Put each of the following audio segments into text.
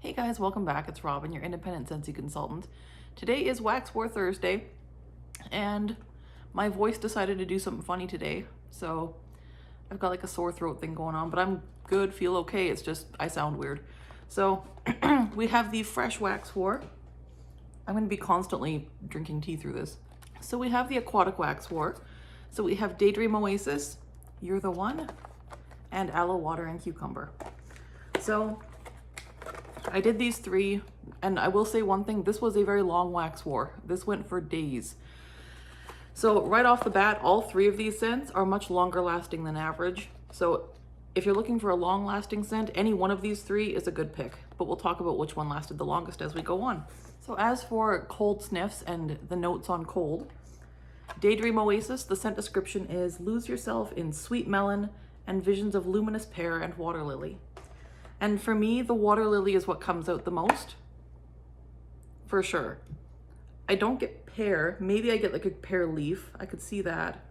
Hey guys, welcome back. It's Robyn, your independent Scentsy consultant. Today is Wax War Thursday, and my voice decided to do something funny today. So I've got like a sore throat thing going on, but I'm good, feel okay. It's just I sound weird. So we have the Fresh Wax War. I'm going to be constantly drinking tea through this. So we have the Aquatic Wax War. So we have Daydream Oasis, You're the One, and Aloe Water and Cucumber. So I did these three, and I will say one thing, this was a very long wax war. This went for days. So right off the bat, all three of these scents are much longer lasting than average. So if you're looking for a long lasting scent, any one of these three is a good pick, but we'll talk about which one lasted the longest as we go on. So as for cold sniffs and the notes on cold, Daydream Oasis, the scent description is lose yourself in sweet melon and visions of luminous pear and water lily. And for me, the water lily is what comes out the most, for sure. I don't get pear. Maybe I get like a pear leaf. I could see that.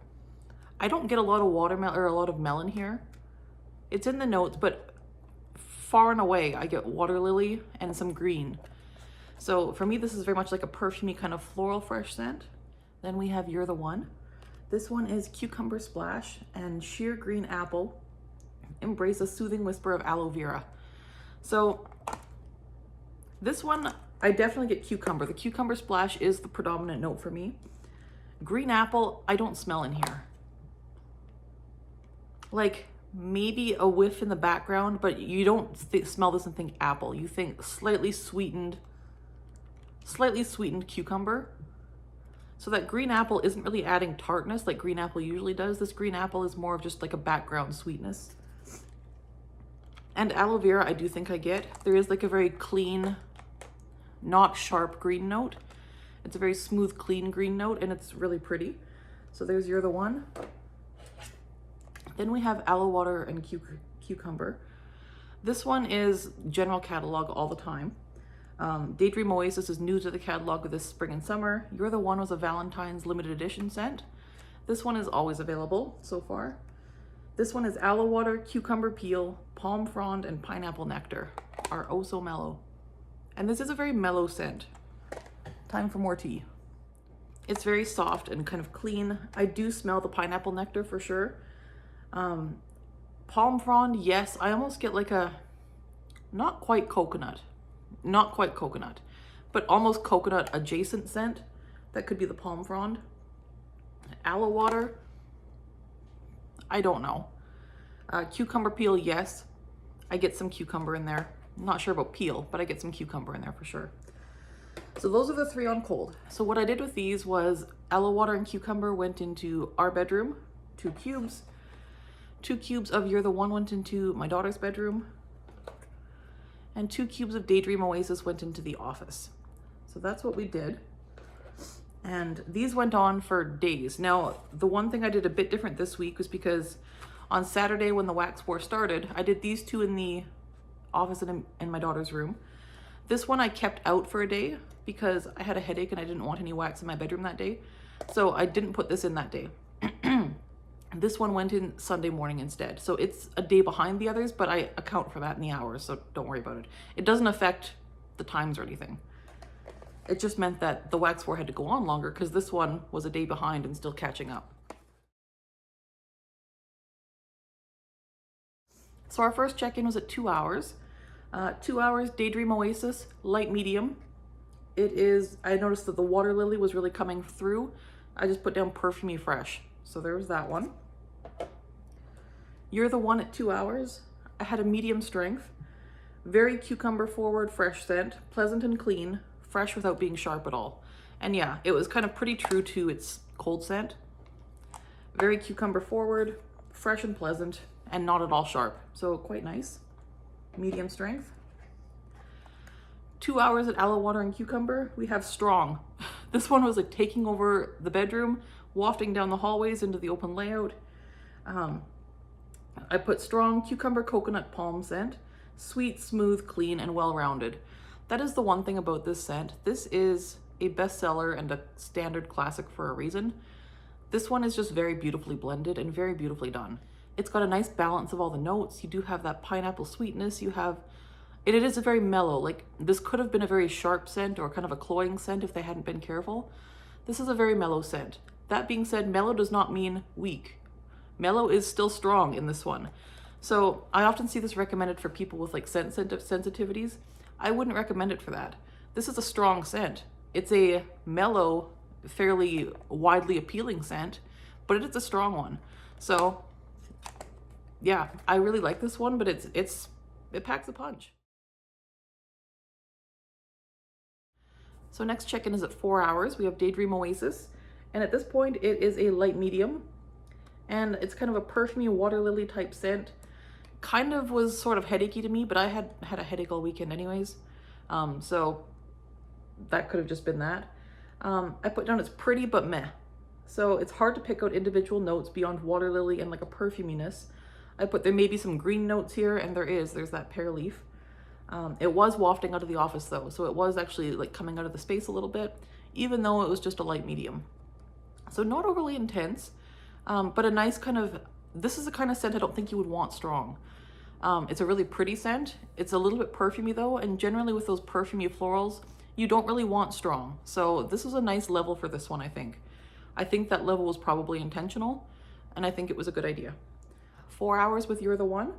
I don't get a lot of watermelon or a lot of melon here. It's in the notes, but far and away, I get water lily and some green. So for me, this is very much like a perfumey kind of floral fresh scent. Then we have You're the One. This one is Cucumber Splash and Sheer Green Apple. Embrace a soothing whisper of aloe vera. So this one, I definitely get cucumber. The cucumber splash is the predominant note for me. Green apple, I don't smell in here. Like maybe a whiff in the background, but you don't smell this and think apple. You think slightly sweetened cucumber. So that green apple isn't really adding tartness like green apple usually does. This green apple is more of just like a background sweetness. And aloe vera, I do think I get. There is like a very clean, not sharp green note. It's a very smooth, clean green note, and it's really pretty. So there's You're the One. Then we have Aloe Water and Cucumber. This one is general catalog all the time. Daydream Oasis is new to the catalog this spring and summer. You're the One was a Valentine's limited edition scent. This one is always available so far. This one is Aloe Water, Cucumber Peel, Palm Frond, and Pineapple Nectar are oh so mellow. And this is a very mellow scent. Time for more tea. It's very soft and kind of clean. I do smell the Pineapple Nectar for sure. Palm Frond, yes, I almost get like a, not quite coconut, but almost coconut adjacent scent. That could be the Palm Frond. Aloe Water, I don't know. Cucumber Peel, yes. I get some cucumber in there. I'm not sure about peel, but I get some cucumber in there for sure. So those are the three on cold. So what I did with these was Aloe Water and Cucumber went into our bedroom, 2 cubes. 2 cubes of You're the One went into my daughter's bedroom. And 2 cubes of Daydream Oasis went into the office. So that's what we did. And these went on for days. Now, the one thing I did a bit different this week was because on Saturday when the wax war started, I did these 2 in the office and in my daughter's room. This one I kept out for a day because I had a headache and I didn't want any wax in my bedroom that day. So I didn't put this in that day. This one went in Sunday morning instead. So it's a day behind the others, but I account for that in the hours, so don't worry about it. It doesn't affect the times or anything. It just meant that the wax war had to go on longer because this one was a day behind and still catching up. So our first check-in was at 2 hours. 2 hours, Daydream Oasis, light medium. It is, I noticed that the water lily was really coming through. I just put down perfumey fresh. So there was that one. You're the One at 2 hours. I had a medium strength. Very cucumber forward, fresh scent, pleasant and clean, fresh without being sharp at all. And yeah, it was kind of pretty true to its cold scent. Very cucumber forward, fresh and pleasant, and not at all sharp. So quite nice. Medium strength. 2 hours at Aloe Water and Cucumber. We have strong. This one was like taking over the bedroom, wafting down the hallways into the open layout. I put strong cucumber coconut palm scent. Sweet, smooth, clean, and well-rounded. That is the one thing about this scent. This is a bestseller and a standard classic for a reason. This one is just very beautifully blended and very beautifully done. It's got a nice balance of all the notes. You do have that pineapple sweetness. You have It is a very mellow, like this could have been a very sharp scent or kind of a cloying scent if they hadn't been careful. This is a very mellow scent. That being said, mellow does not mean weak. Mellow is still strong in this one. So I often see this recommended for people with like scent sensitivities. I wouldn't recommend it for that. This is a strong scent. It's a mellow, fairly widely appealing scent, but it's a strong one. So yeah, I really like this one, but it packs a punch. So next check-in is at 4 hours. We have Daydream Oasis, and at this point it is a light medium, and it's kind of a perfumey water lily type scent. Kind of was sort of headachy to me, but I had a headache all weekend anyways, so that could have just been that. I put down it's pretty but meh. So it's hard to pick out individual notes beyond water lily and like a perfuminess. I put there may be some green notes here, and there's that pear leaf. It was wafting out of the office though, so it was actually like coming out of the space a little bit, even though it was just a light medium. So not overly intense, but a nice kind of, this is the kind of scent I don't think you would want strong. It's a really pretty scent. It's a little bit perfumey though, and generally with those perfumey florals, you don't really want strong. So this is a nice level for this one, I think. I think that level was probably intentional, and I think it was a good idea. 4 hours with You're the One.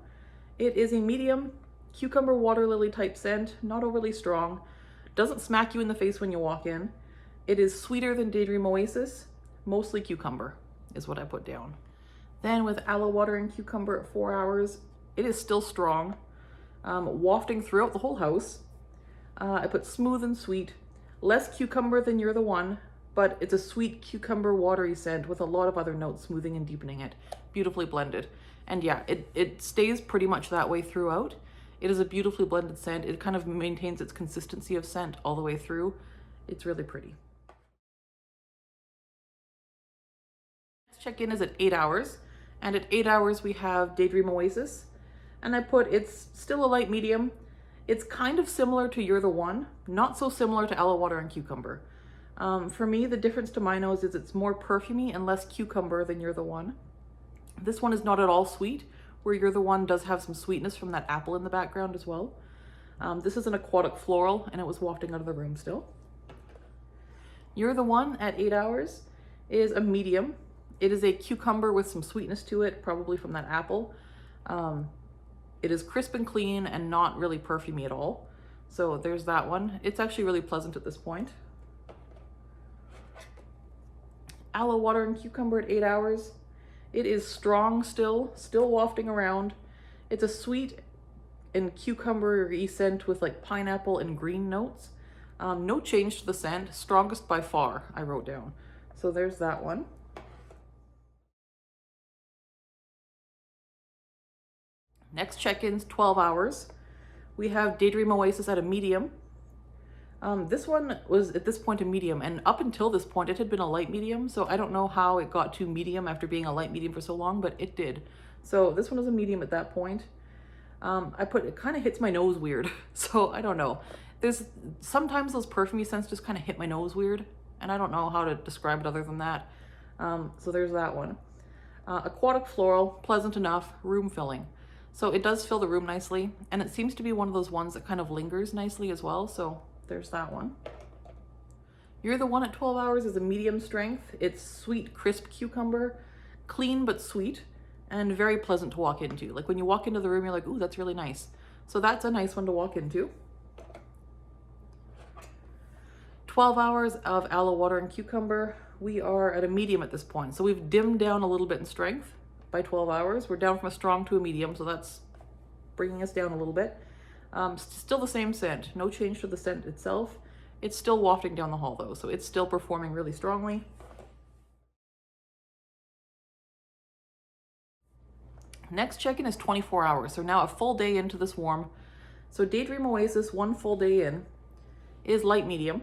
It is a medium cucumber water lily type scent, not overly strong, doesn't smack you in the face when you walk in. It is sweeter than Daydream Oasis, mostly cucumber is what I put down. Then with Aloe Water and Cucumber at 4 hours, it is still strong, wafting throughout the whole house. I put smooth and sweet, less cucumber than You're the One, but it's a sweet cucumber watery scent with a lot of other notes smoothing and deepening it. Beautifully blended. And yeah, it stays pretty much that way throughout. It is a beautifully blended scent. It kind of maintains its consistency of scent all the way through. It's really pretty. Next check-in is at 8 hours. And at 8 hours we have Daydream Oasis. And I put, it's still a light medium. It's kind of similar to You're the One, not so similar to Aloe Water and Cucumber. For me, the difference to my nose is it's more perfumey and less cucumber than You're the One. This one is not at all sweet, where You're the One does have some sweetness from that apple in the background as well. This is an aquatic floral, and it was wafting out of the room still. You're the One at 8 hours is a medium. It is a cucumber with some sweetness to it, probably from that apple. It is crisp and clean and not really perfumey at all. So there's that one. It's actually really pleasant at this point. Aloe Water and Cucumber at 8 hours. It is strong still wafting around. It's a sweet and cucumber-y scent with like pineapple and green notes. No change to the scent. Strongest by far, I wrote down. So there's that one. Next check-in's 12 hours. We have Daydream Oasis at a medium. This one was at this point a medium, and up until this point it had been a light medium, so I don't know how it got to medium after being a light medium for so long, but it did. So this one was a medium at that point. I put, it kind of hits my nose weird, so I don't know. There's sometimes those perfumey scents just kind of hit my nose weird, and I don't know how to describe it other than that. So there's that one. Aquatic floral, pleasant enough, room filling. So it does fill the room nicely, and it seems to be one of those ones that kind of lingers nicely as well, so there's that one. You're the One at 12 hours is a medium strength. It's sweet, crisp cucumber, clean but sweet, and very pleasant to walk into. Like when you walk into the room, you're like, ooh, that's really nice. So that's a nice one to walk into. 12 hours of Aloe Water and Cucumber. We are at a medium at this point. So we've dimmed down a little bit in strength by 12 hours. We're down from a strong to a medium, so that's bringing us down a little bit. Still the same scent, no change to the scent itself. It's still wafting down the hall though, so it's still performing really strongly. Next check-in is 24 hours, so now a full day into this warm. So Daydream Oasis, 1 full day in, is light medium.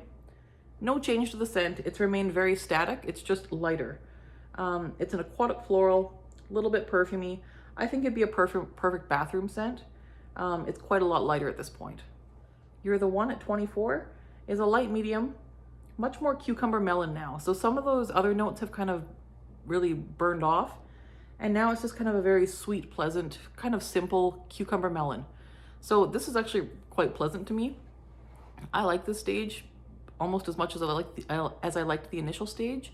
No change to the scent, it's remained very static, it's just lighter. It's an aquatic floral, a little bit perfumey. I think it'd be a perfect bathroom scent. It's quite a lot lighter at this point. You're the One at 24 is a light medium, much more cucumber melon now. So some of those other notes have kind of really burned off, and now it's just kind of a very sweet, pleasant, kind of simple cucumber melon. So this is actually quite pleasant to me. I like this stage almost as much as I liked the initial stage.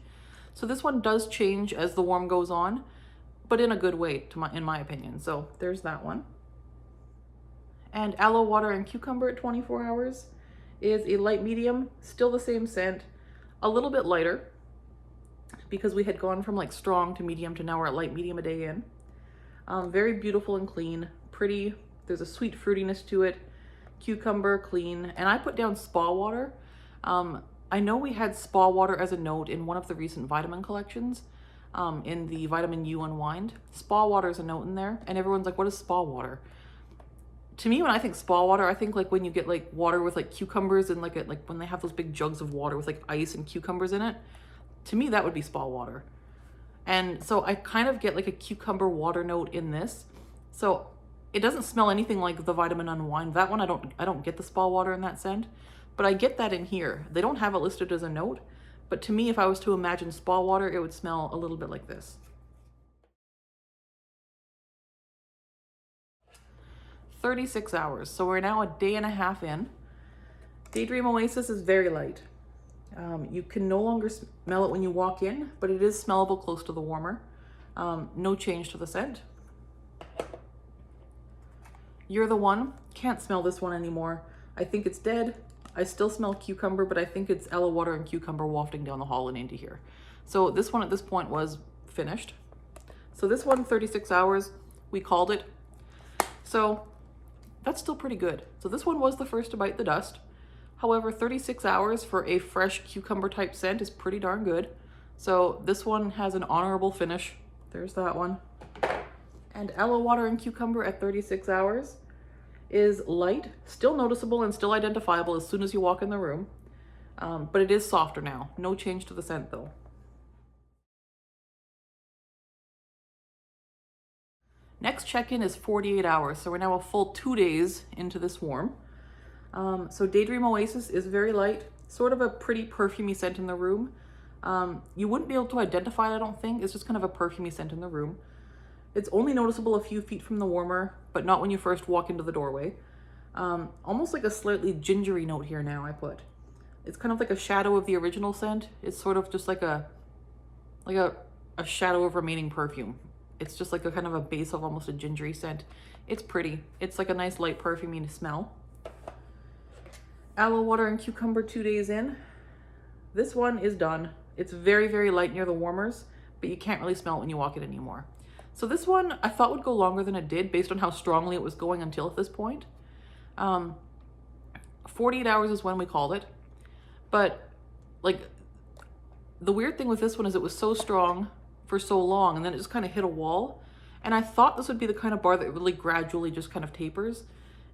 So this one does change as the warm goes on, but in a good way, in my opinion. So there's that one. And aloe water and cucumber at 24 hours is a light medium, still the same scent, a little bit lighter because we had gone from like strong to medium to now we're at light medium a day in. Very beautiful and clean, pretty. There's a sweet fruitiness to it. Cucumber, clean. And I put down spa water. I know we had spa water as a note in one of the recent vitamin collections, in the Vitamin U Unwind. Spa water is a note in there, and everyone's like, what is spa water? To me, when I think spa water, I think like when you get like water with like cucumbers and like when they have those big jugs of water with like ice and cucumbers in it. To me, that would be spa water. And so I kind of get like a cucumber water note in this. So it doesn't smell anything like the Vitamin Unwind. That one, I don't get the spa water in that scent, but I get that in here. They don't have it listed as a note, but to me, if I was to imagine spa water, it would smell a little bit like this. 36 hours. So we're now a day and a half in. Daydream Oasis is very light. You can no longer smell it when you walk in, but it is smellable close to the warmer. No change to the scent. You're the One. Can't smell this one anymore. I think it's dead. I still smell cucumber, but I think it's aloe water and cucumber wafting down the hall and into here. So this one at this point was finished. So this one, 36 hours, we called it. So that's still pretty good. So this one was the first to bite the dust. However, 36 hours for a fresh cucumber type scent is pretty darn good. So this one has an honorable finish. There's that one. And aloe water and cucumber at 36 hours is light, still noticeable and still identifiable as soon as you walk in the room. But it is softer now. No change to the scent though. Next check-in is 48 hours. So we're now a full 2 days into this warm. So Daydream Oasis is very light, sort of a pretty perfumey scent in the room. You wouldn't be able to identify it, I don't think. It's just kind of a perfumey scent in the room. It's only noticeable a few feet from the warmer, but not when you first walk into the doorway. Almost like a slightly gingery note here now, I put. It's kind of like a shadow of the original scent. It's sort of just like a shadow of remaining perfume. It's just like a kind of a base of almost a gingery scent. It's pretty. It's like a nice light perfumey smell. Aloe water and cucumber 2 days in. This one is done. It's very, very light near the warmers, but you can't really smell it when you walk in anymore. So this one I thought would go longer than it did based on how strongly it was going until this point. 48 hours is when we called it. But like the weird thing with this one is it was so strong for so long and then it just kind of hit a wall. And I thought this would be the kind of bar that really gradually just kind of tapers.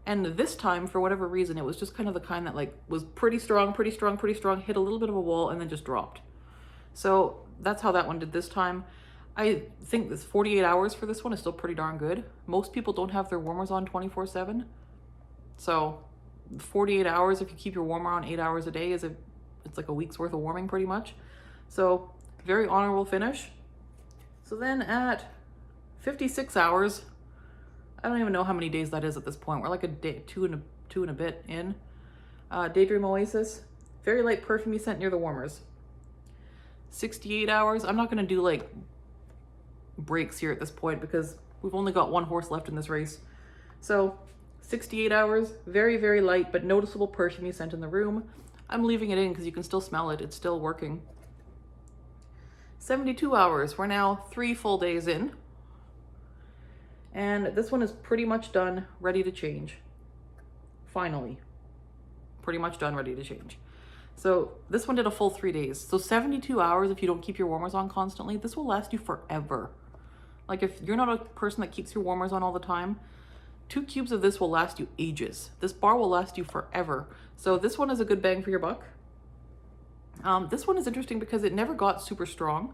And this time, for whatever reason, it was just kind of the kind that like was pretty strong, hit a little bit of a wall and then just dropped. So that's how that one did this time. I think this 48 hours for this one is still pretty darn good. Most people don't have their warmers on 24/7. So 48 hours, if you keep your warmer on 8 hours a day, it's like a week's worth of warming pretty much. So very honorable finish. So then at 56 hours, I don't even know how many days that is at this point. We're like a day, two and a bit in. Daydream Oasis, very light perfumey scent near the warmers. 68 hours. I'm not going to do like breaks here at this point because we've only got one horse left in this race. So 68 hours, very, very light but noticeable perfumey scent in the room. I'm leaving it in because you can still smell it. It's still working. 72 hours. We're now 3 full days in. And this one is pretty much done, ready to change. Finally. Pretty much done, ready to change. So this one did a full 3 days. So 72 hours, if you don't keep your warmers on constantly, this will last you forever. Like if you're not a person that keeps your warmers on all the time, 2 cubes of this will last you ages. This bar will last you forever. So this one is a good bang for your buck. This one is interesting because it never got super strong.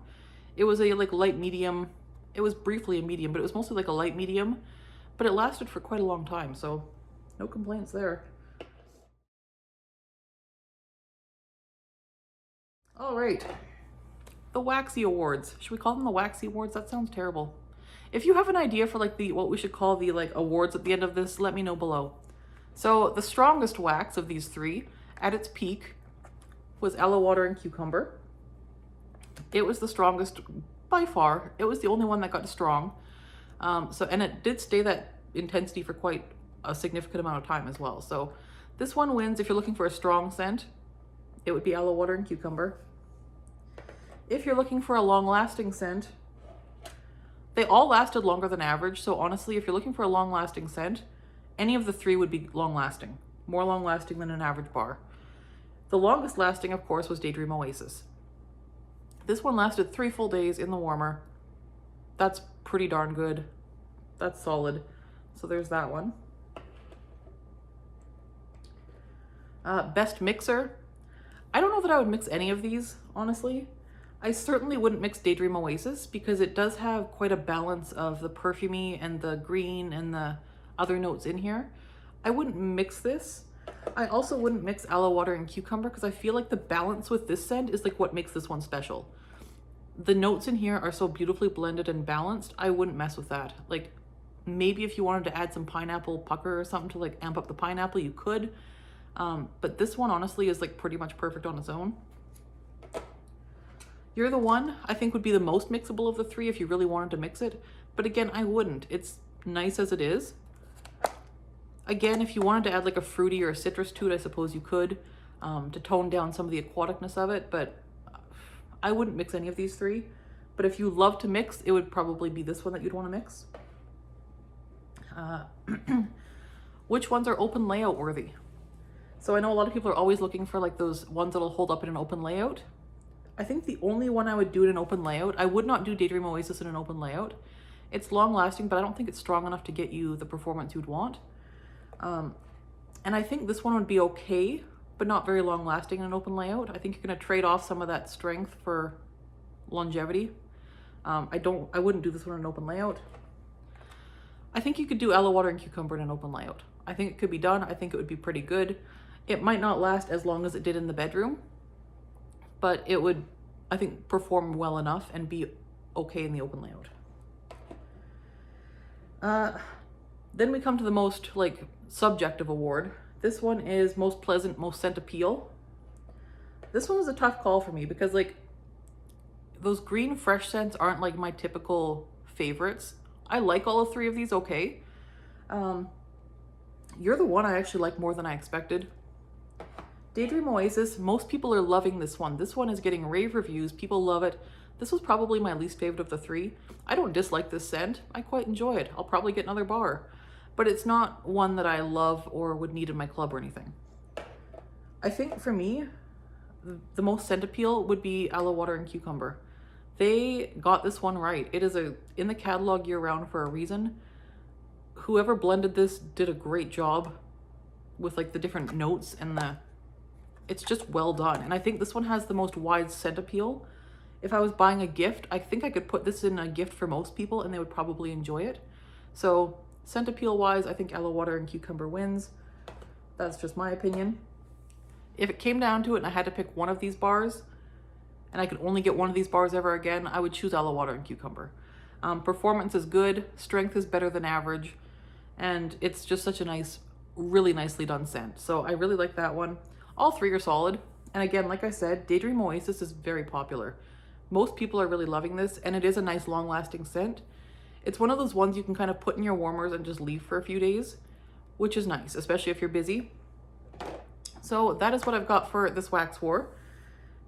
It was a like light medium. It was briefly a medium, but it was mostly like a light medium, but it lasted for quite a long time. So no complaints there. All right, the Waxy Awards. Should we call them the Waxy Awards? That sounds terrible. If you have an idea for like what we should call the like awards at the end of this, let me know below. So the strongest wax of these three at its peak was aloe water and cucumber. It was the strongest by far. It was the only one that got strong. And it did stay that intensity for quite a significant amount of time as well. So this one wins. If you're looking for a strong scent, it would be aloe water and cucumber. If you're looking for a long-lasting scent, they all lasted longer than average. So honestly, if you're looking for a long-lasting scent, any of the three would be long-lasting, more long-lasting than an average bar. The longest lasting, of course, was Daydream Oasis. This one lasted 3 full days in the warmer. That's pretty darn good. That's solid. So there's that one. Best mixer. I don't know that I would mix any of these, honestly. I certainly wouldn't mix Daydream Oasis because it does have quite a balance of the perfumey and the green and the other notes in here. I wouldn't mix this. I also wouldn't mix aloe water and cucumber because I feel like the balance with this scent is like what makes this one special. The notes in here are so beautifully blended and balanced, I wouldn't mess with that. Like maybe if you wanted to add some pineapple pucker or something to like amp up the pineapple, you could. But this one honestly is like pretty much perfect on its own. You're the One, I think, would be the most mixable of the three if you really wanted to mix it. But again, I wouldn't. It's nice as it is. Again, if you wanted to add like a fruity or a citrus to it, I suppose you could, to tone down some of the aquaticness of it, but I wouldn't mix any of these three. But if you love to mix, it would probably be this one that you'd want to mix. Which ones are open layout worthy? So I know a lot of people are always looking for like those ones that'll hold up in an open layout. I think the only one I would do in an open layout, I would not do Daydream Oasis in an open layout. It's long lasting, but I don't think it's strong enough to get you the performance you'd want. And I think this one would be okay, but not very long lasting in an open layout. I think you're going to trade off some of that strength for longevity. I wouldn't do this one in an open layout. I think you could do aloe water and cucumber in an open layout. I think it could be done. I think it would be pretty good. It might not last as long as it did in the bedroom, but it would, I think, perform well enough and be okay in the open layout. Then we come to the most like subjective award. This one is most pleasant, most scent appeal. This one was a tough call for me because like those green fresh scents aren't like my typical favorites. I like all three of these okay. You're the One I actually like more than I expected. Daydream Oasis, most people are loving this one. This one is getting rave reviews. People love it. This was probably my least favorite of the three. I don't dislike this scent. I quite enjoy it. I'll probably get another bar, but it's not one that I love or would need in my club or anything. I think for me, the most scent appeal would be aloe water and cucumber. They got this one right. It is in the catalog year round for a reason. Whoever blended this did a great job with like the different notes and it's just well done. And I think this one has the most wide scent appeal. If I was buying a gift, I think I could put this in a gift for most people and they would probably enjoy it. So scent appeal wise, I think aloe water and cucumber wins. That's just my opinion. If it came down to it and I had to pick one of these bars and I could only get one of these bars ever again, I would choose aloe water and cucumber. Performance is good, strength is better than average, and it's just such a nice, really nicely done scent. So I really like that one. All three are solid. And again, like I said, Daydream Oasis is very popular. Most people are really loving this, and it is a nice long-lasting scent. It's one of those ones you can kind of put in your warmers and just leave for a few days, which is nice, especially if you're busy. So that is what I've got for this Wax War.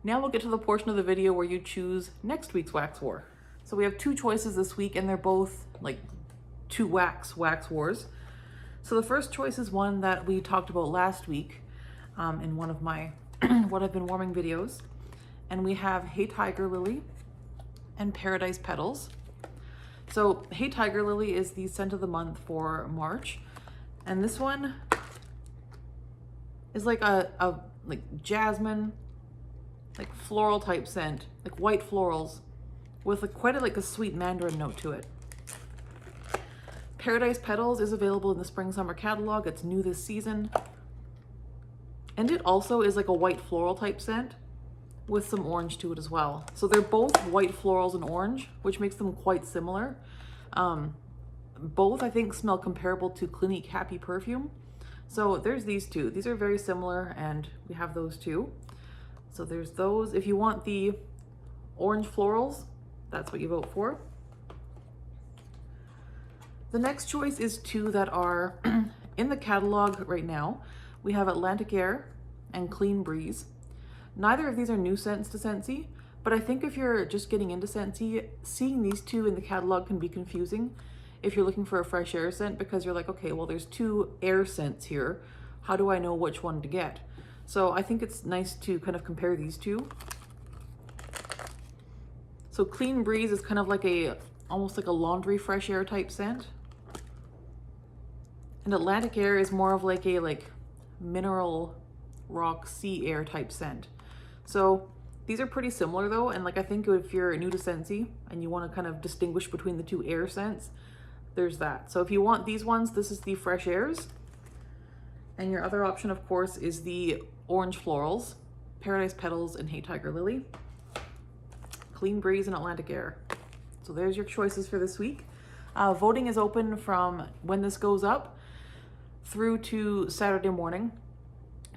Now we'll get to the portion of the video where you choose next week's Wax War. So we have two choices this week, and they're both like two wax wars. So the first choice is one that we talked about last week in one of my what I've been warming videos. And we have Hey Tiger Lily and Paradise Petals. So Hey Tiger Lily is the scent of the month for March. And this one is like a like jasmine, like floral type scent, like white florals with quite a sweet mandarin note to it. Paradise Petals is available in the spring summer catalog. It's new this season. And it also is like a white floral type scent with some orange to it as well. So they're both white florals and orange, which makes them quite similar. Both I think smell comparable to Clinique Happy perfume. So there's these two. These are very similar, and we have those two. So there's those. If you want the orange florals, that's what you vote for. The next choice is two that are in the catalog right now. We have Atlantic Air and Clean Breeze. Neither of these are new scents to Scentsy, but I think if you're just getting into Scentsy, seeing these two in the catalog can be confusing if you're looking for a fresh air scent, because you're like, okay, well, there's two air scents here. How do I know which one to get? So I think it's nice to kind of compare these two. So Clean Breeze is kind of like almost like a laundry fresh air type scent. And Atlantic Air is more of like a mineral rock sea air type scent. So these are pretty similar though, and I think if you're new to Scentsy and you want to kind of distinguish between the two air scents, there's that. So if you want these ones, this is the Fresh Airs. And your other option, of course, is the Orange Florals, Paradise Petals and Hey Tiger Lily, Clean Breeze and Atlantic Air. So there's your choices for this week. Voting is open from when this goes up through to Saturday morning.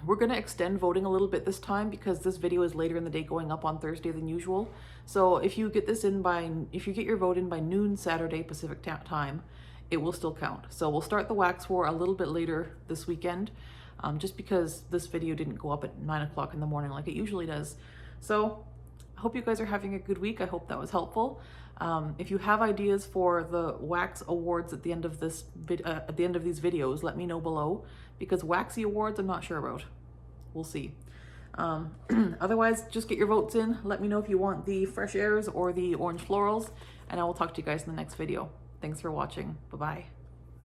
We're going to extend voting a little bit this time because this video is later in the day, going up on Thursday than usual. So if you get your vote in by noon Saturday Pacific time, it will still count. So we'll start the wax war a little bit later this weekend, just because this video didn't go up at 9 o'clock in the morning like it usually does. So I hope you guys are having a good week. I hope that was helpful. If you have ideas for the wax awards at the end of these videos, let me know below, because waxy awards I'm not sure about. We'll see. Otherwise, just get your votes in. Let me know if you want the Fresh Airs or the Orange Florals, and I will talk to you guys in the next video. Thanks for watching. Bye-bye.